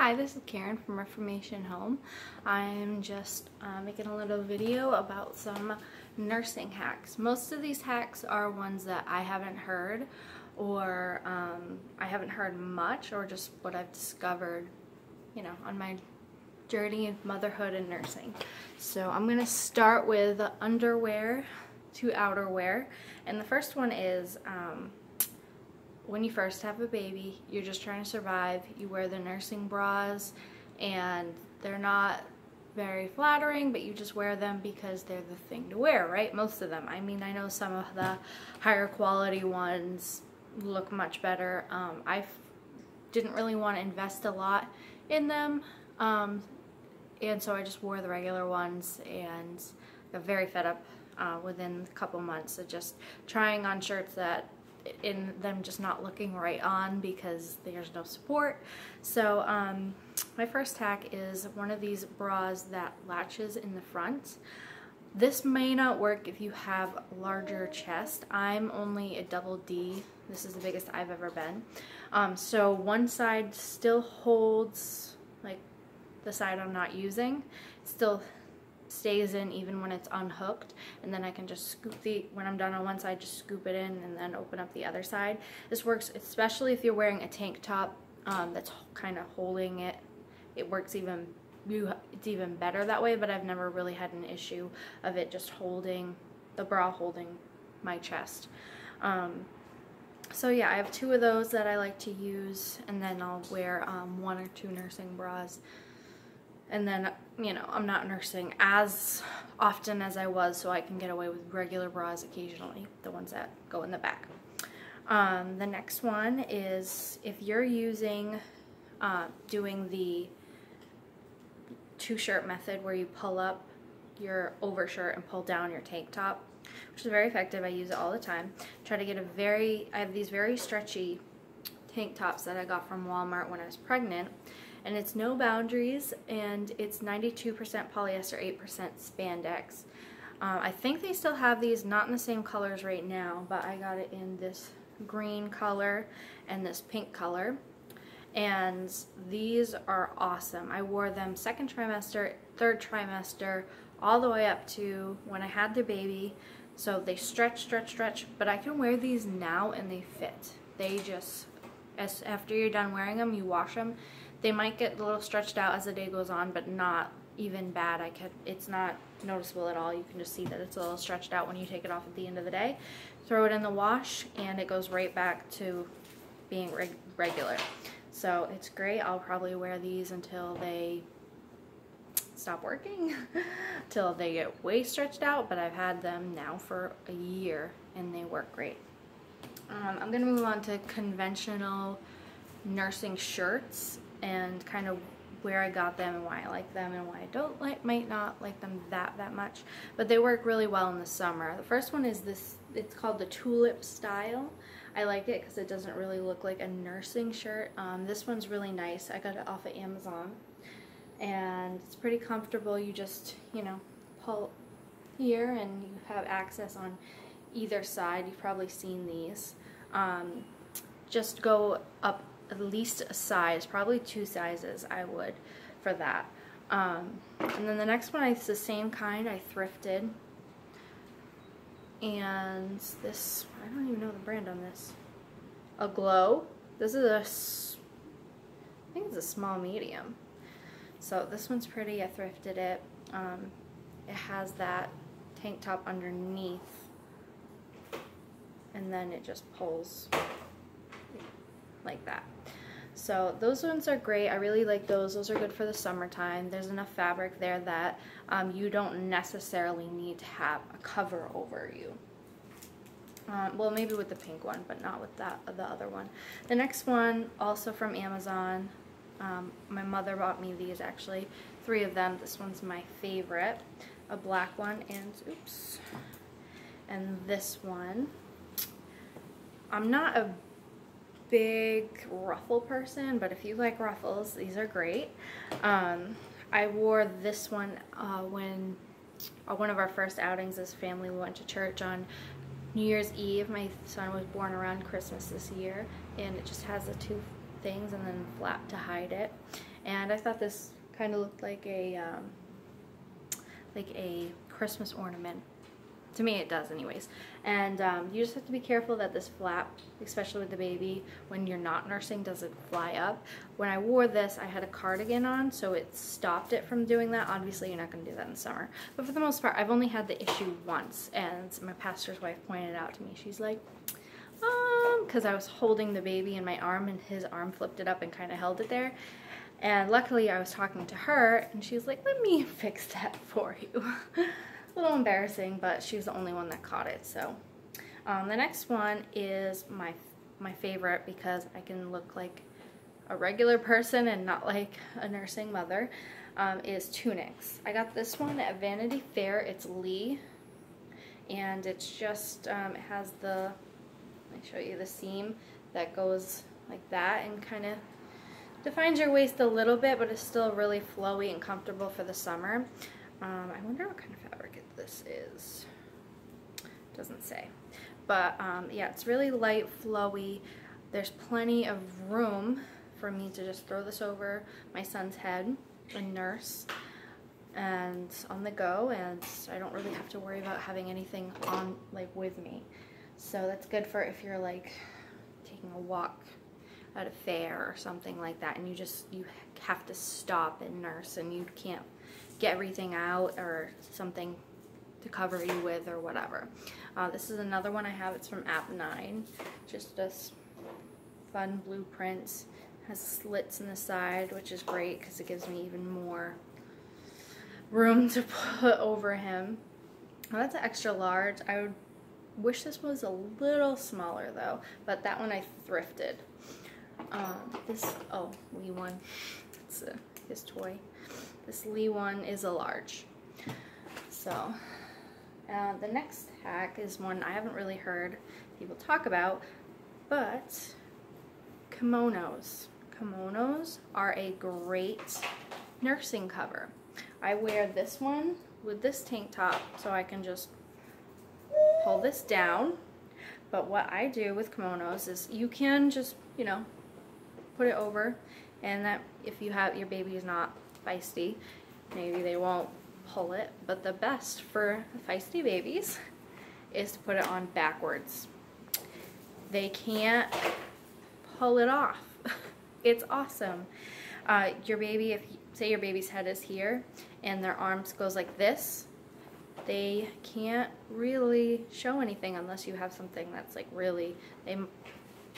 Hi, this is Karen from Reformation Home. I'm just making a little video about some nursing hacks. Most of these hacks are ones that I haven't heard or I haven't heard much, or just what I've discovered, you know, on my journey of motherhood and nursing. So I'm going to start with underwear to outerwear, and the first one is when you first have a baby, you're just trying to survive. You wear the nursing bras, and they're not very flattering, but you just wear them because they're the thing to wear, right? Most of them. I mean, I know some of the higher quality ones look much better. I didn't really want to invest a lot in them, and so I just wore the regular ones and got very fed up within a couple months of just trying on shirts that in them just not looking right on because there's no support. So my first hack is one of these bras that latches in the front. This may not work if you have a larger chest. I'm only a double D. This is the biggest I've ever been. So one side still holds, like the side I'm not using, still stays in even when it's unhooked, and then I can just scoop when I'm done on one side, just scoop it in and then open up the other side. This works especially if you're wearing a tank top that's kind of holding it. It works it's even better that way, but I've never really had an issue of it just holding, the bra holding my chest. So yeah, I have two of those that I like to use, and then I'll wear one or two nursing bras. And then, you know, I'm not nursing as often as I was, so I can get away with regular bras occasionally, the ones that go in the back. The next one is if you're using, doing the two-shirt method where you pull up your overshirt and pull down your tank top, which is very effective. I use it all the time. Try to get I have these very stretchy tank tops that I got from Walmart when I was pregnant. And it's no boundaries, and it's 92% polyester, 8% spandex. I think they still have these, not in the same colors right now, but I got it in this green color and this pink color. And these are awesome. I wore them second trimester, third trimester, all the way up to when I had the baby. So they stretch, but I can wear these now and they fit. They just, after you're done wearing them, you wash them. They might get a little stretched out as the day goes on, but not even bad. It's not noticeable at all. You can just see that it's a little stretched out when you take it off at the end of the day. Throw it in the wash, and it goes right back to being regular. So it's great. I'll probably wear these until they stop working, till they get way stretched out, but I've had them now for a year, and they work great. I'm going to move on to conventional nursing shirts, and kind of where I got them and why I like them and why I might not like them that much, but they work really well in the summer. The first one is this, it's called the Tulip style. I like it because it doesn't really look like a nursing shirt. This one's really nice. I got it off of Amazon, and it's pretty comfortable. You just, you know, pull here and you have access on either side. You've probably seen these. Just go up at least a size, probably 2 sizes I would for that. And then the next one is the same kind. I thrifted, and this, I don't even know the brand on this. A Glow. This is I think it's a small medium. So this one's pretty. I thrifted it. It has that tank top underneath, and then it just pulls like that. So those ones are great. I really like those. Those are good for the summertime. There's enough fabric there that you don't necessarily need to have a cover over you. Well, maybe with the pink one, but not with the other one. The next one, also from Amazon. My mother bought me these, actually, 3 of them. This one's my favorite. A black one and, oops, and this one. I'm not a big Ruffle person, but if you like ruffles, these are great. I wore this one when one of our first outings as a family. We went to church on New Year's Eve. My son was born around Christmas this year, and it just has the 2 things and then flap to hide it. and I thought this kind of looked like a Christmas ornament. To me it does anyways. And you just have to be careful that this flap, especially with the baby, when you're not nursing, doesn't fly up. When I wore this, I had a cardigan on, so it stopped it from doing that. Obviously you're not going to do that in summer, but for the most part I've only had the issue once, and my pastor's wife pointed out to me, she's like, because I was holding the baby in my arm and his arm flipped it up and kind of held it there. And luckily I was talking to her and she's like, let me fix that for you. A little embarrassing, but she was the only one that caught it. So the next one is my favorite, because I can look like a regular person and not like a nursing mother, is Tunics. I got this one at Vanity Fair. It's Lee, and it's just, it has the, let me show you the seam that goes like that and kind of defines your waist a little bit, but it's still really flowy and comfortable for the summer. I wonder what kind of fabric this is. Doesn't say. But yeah, it's really light, flowy. There's plenty of room for me to just throw this over my son's head and nurse and on the go, and I don't really have to worry about having anything on like with me. So that's good for if you're like taking a walk at a fair or something like that, and you have to stop and nurse and you can't get everything out or something to cover you with or whatever. This is another one I have. It's from App 9. Just this fun blueprint. Has slits in the side, which is great because it gives me even more room to put over him. Well, that's an extra large. I would wish this was a little smaller though, but that one I thrifted. Lee one. It's his toy. This Lee one is a large. So, the next hack is one I haven't really heard people talk about, but kimonos. Kimonos are a great nursing cover. I wear this one with this tank top so I can just pull this down. But what I do with kimonos is you can just, you know, put it over, and that if you have your baby is not feisty, maybe they won't pull it, but the best for feisty babies is to put it on backwards. They can't pull it off. It's awesome. Your baby, say your baby's head is here and their arms goes like this, they can't really show anything unless you have something that's like really, they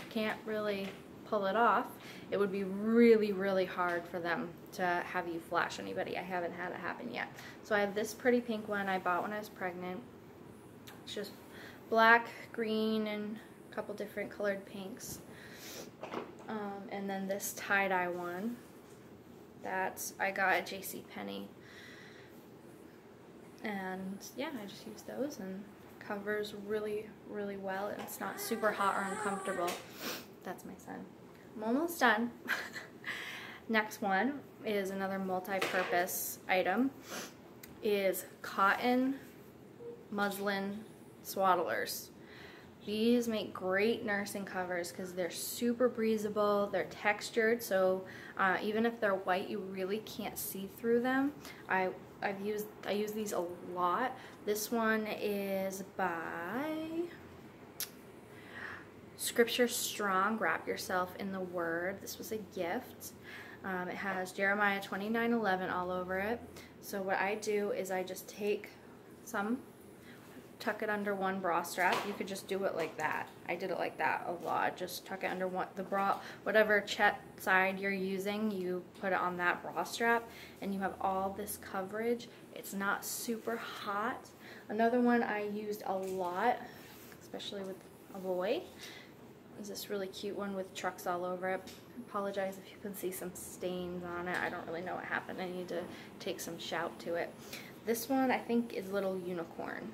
can't really pull it off. It would be really, really hard for them to have you flash anybody. I haven't had it happen yet. So I have this pretty pink one I bought when I was pregnant. It's just black, green, and a couple different colored pinks. And then this tie-dye one that I got at JCPenney. And yeah, I just use those, and covers really, really well. It's not super hot or uncomfortable. That's my son. I'm almost done. Next one is another multi-purpose item. Is cotton muslin swaddlers. These make great nursing covers because they're super breathable, they're textured, so even if they're white, you really can't see through them. I use these a lot. This one is by Scripture Strong, Wrap Yourself in the Word. This was a gift. It has Jeremiah 29:11 all over it. So what I do is I just take some, tuck it under one bra strap. You could just do it like that. I did it like that a lot. Just tuck it under the bra, whatever chet side you're using, you put it on that bra strap, and you have all this coverage. It's not super hot. Another one I used a lot, especially with a boy, is this really cute one with trucks all over it. I apologize if you can see some stains on it. I don't really know what happened. I need to take some shout to it. This one I think is Little Unicorn.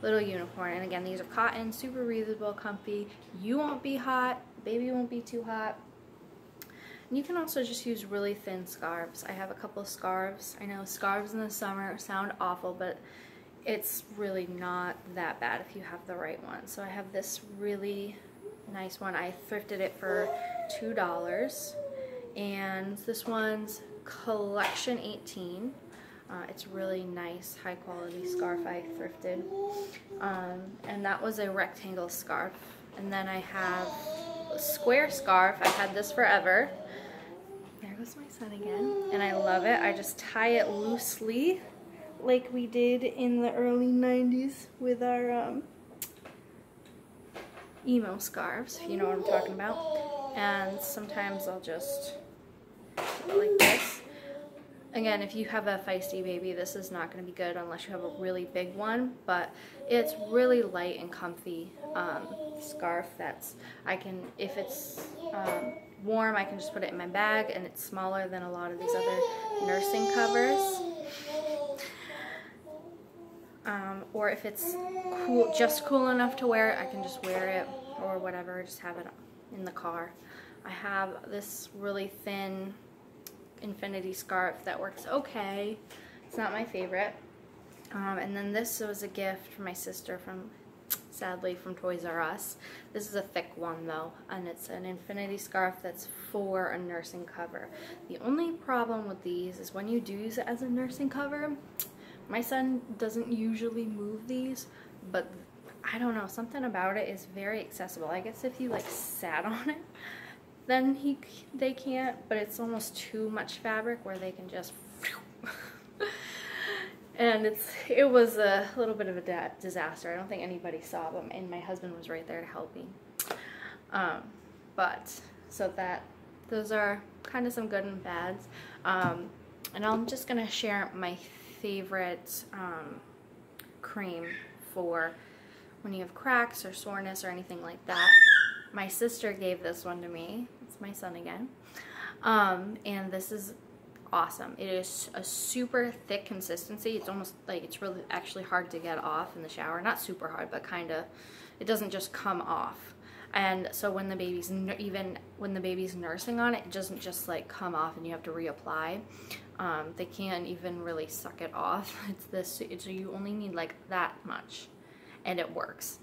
Little Unicorn, and again, these are cotton, super breathable, comfy. You won't be hot, baby won't be too hot. And you can also just use really thin scarves. I have a couple of scarves. I know scarves in the summer sound awful, but it's really not that bad if you have the right one. So I have this really nice one. I thrifted it for $2, and ones. This one's Collection 18. It's really nice, high quality scarf I thrifted. And that was a rectangle scarf. And then I have a square scarf. I've had this forever. There goes my son again. And I love it. I just tie it loosely like we did in the early 90s with our emo scarves, if you know what I'm talking about. And sometimes I'll just put it like this. Again, if you have a feisty baby, this is not going to be good unless you have a really big one, but it's really light and comfy scarf that's, if it's warm, I can just put it in my bag, and it's smaller than a lot of these other nursing covers. Or if it's cool, just cool enough to wear it, I can just wear it or whatever, just have it in the car. I have this really thin infinity scarf that works okay. It's not my favorite. And then this was a gift from my sister sadly from Toys R Us. This is a thick one though, and it's an infinity scarf that's for a nursing cover. The only problem with these is when you do use it as a nursing cover, my son doesn't usually move these, but I don't know, something about it is very accessible. I guess if you like sat on it, then they can't, but it's almost too much fabric where they can just and it was a little bit of a disaster. I don't think anybody saw them, and my husband was right there to help me. Those are kind of some good and bads. And I'm just gonna share my favorite cream for when you have cracks or soreness or anything like that. My sister gave this one to me. It's my son again. And this is awesome. It is a super thick consistency. It's almost like it's really actually hard to get off in the shower. Not super hard, but kind of. It doesn't just come off. And so when the baby's nursing on it, it doesn't just like come off and you have to reapply. They can't even really suck it off. So you only need like that much, and it works.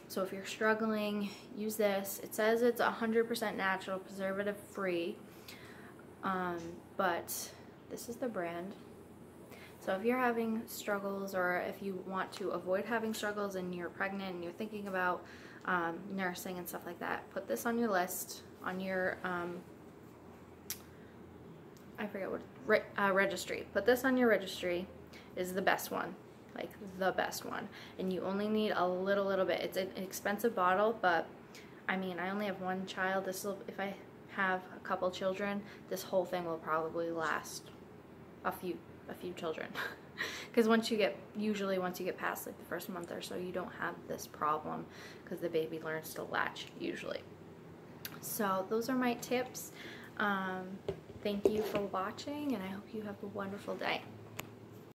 So if you're struggling, use this. It says it's 100% natural, preservative free, but this is the brand. So if you're having struggles, or if you want to avoid having struggles and you're pregnant and you're thinking about nursing and stuff like that, put this on your list, on your I forget what registry. Put this on your registry. Is the best one, like the best one, and you only need a little bit. It's an expensive bottle, but I mean, I only have one child. If I have a couple children, this whole thing will probably last a few children. Because once you get past like the first month or so, you don't have this problem because the baby learns to latch usually. So those are my tips. Thank you for watching, and I hope you have a wonderful day.